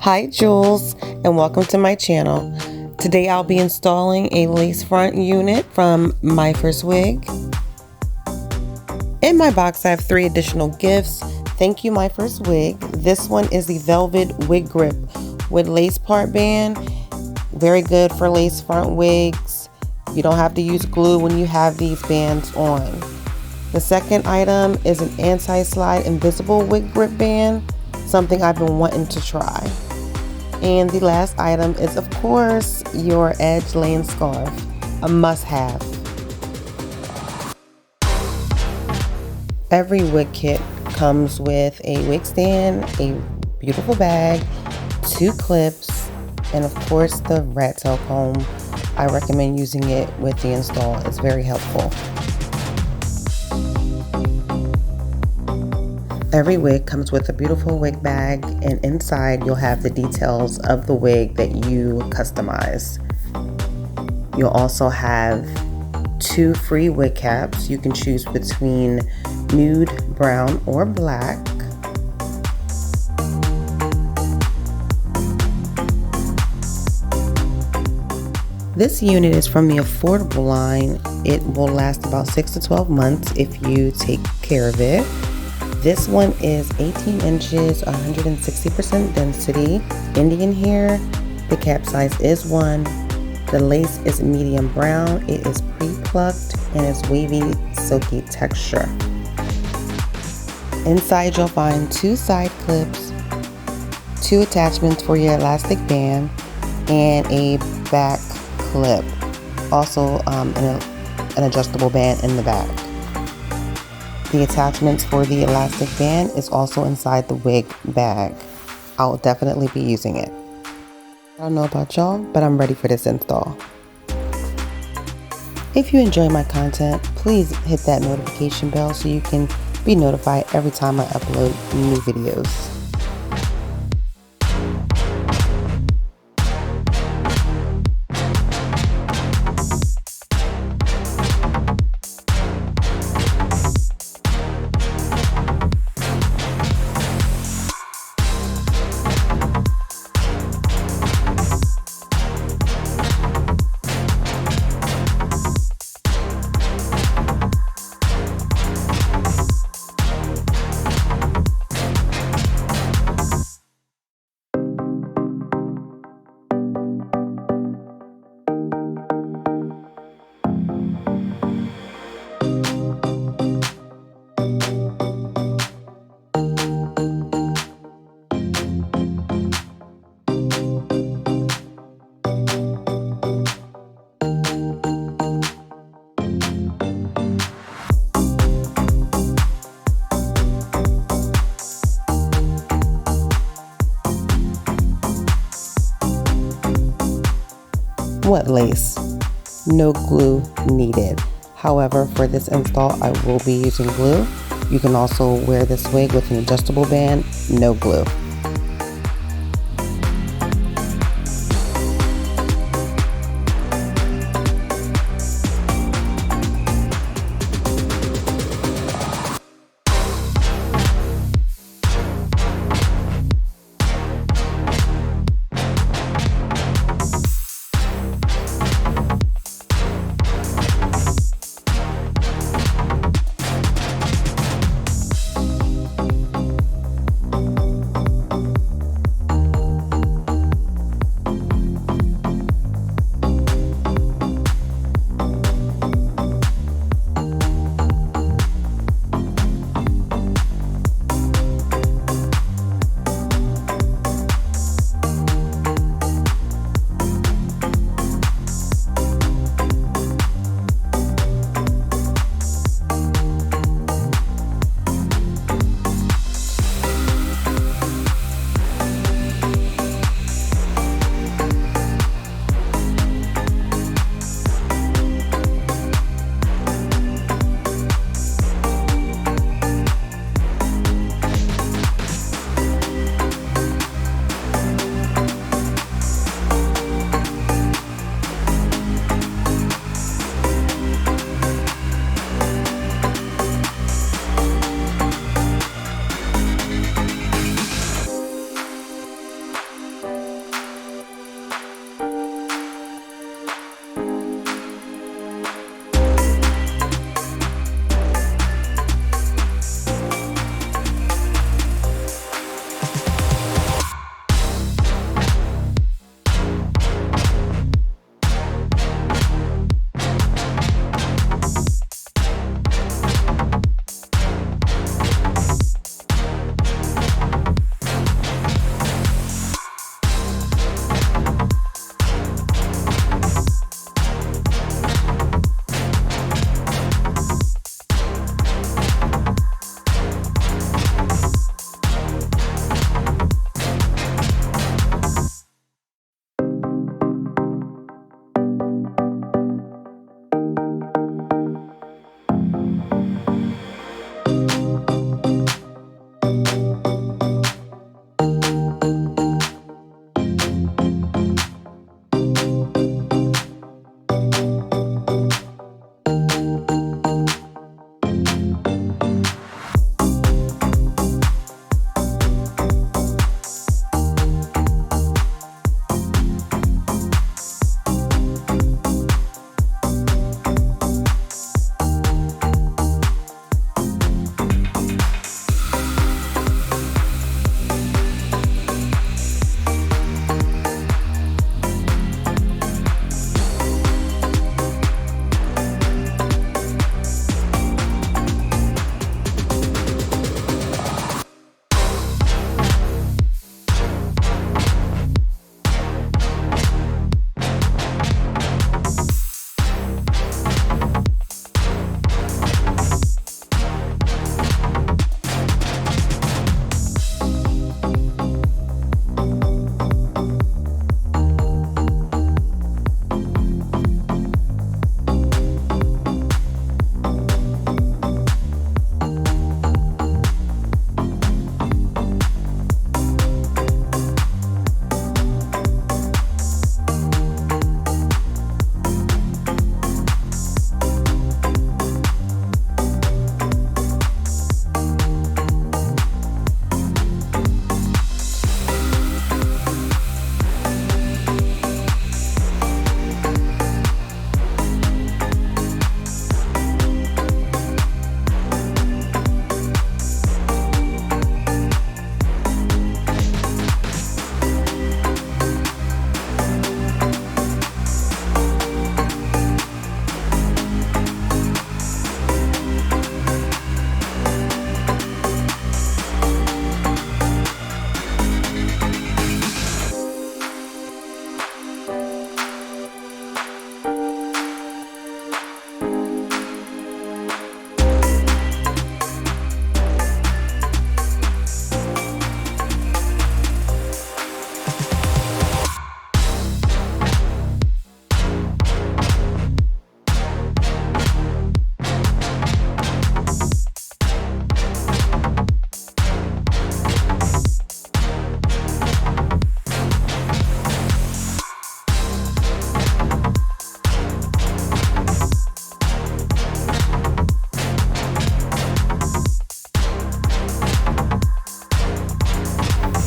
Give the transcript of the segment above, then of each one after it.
Hi Jules, and welcome to my channel. Today I'll be installing a lace front unit from Myfirstwig. In my box I have 3 additional gifts. Thank you Myfirstwig. This one is the velvet wig grip with lace part band. Very good for lace front wigs. You don't have to use glue when you have these bands on. The second item is an anti-slide invisible wig grip band, something I've been wanting to try. And the last item is, of course, your edge laying scarf, a must-have. Every wig kit comes with a wig stand, a beautiful bag, 2 clips, and of course the rat tail comb. I recommend using it with the install. It's very helpful. Every wig comes with a beautiful wig bag, and inside you'll have the details of the wig that you customize. You'll also have 2 free wig caps. You can choose between nude, brown, or black. This unit is from the affordable line. It will last about 6 to 12 months if you take care of it. This one is 18 inches, 160% density, Indian hair. The cap size is 1. The lace is medium brown. It is pre-plucked and it's wavy, silky texture. Inside you'll find 2 side clips, 2 attachments for your elastic band, and a back clip. Also an adjustable band in the back. The attachments for the elastic band is also inside the wig bag. I'll definitely be using it. I don't know about y'all, but I'm ready for this install. If you enjoy my content, please hit that notification bell so you can be notified every time I upload new videos. What lace? No glue needed. However, for this install, I will be using glue. You can also wear this wig with an adjustable band, no glue.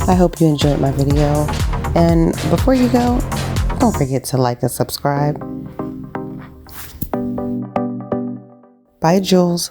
I hope you enjoyed my video. And before you go, don't forget to like and subscribe. Bye, Jules.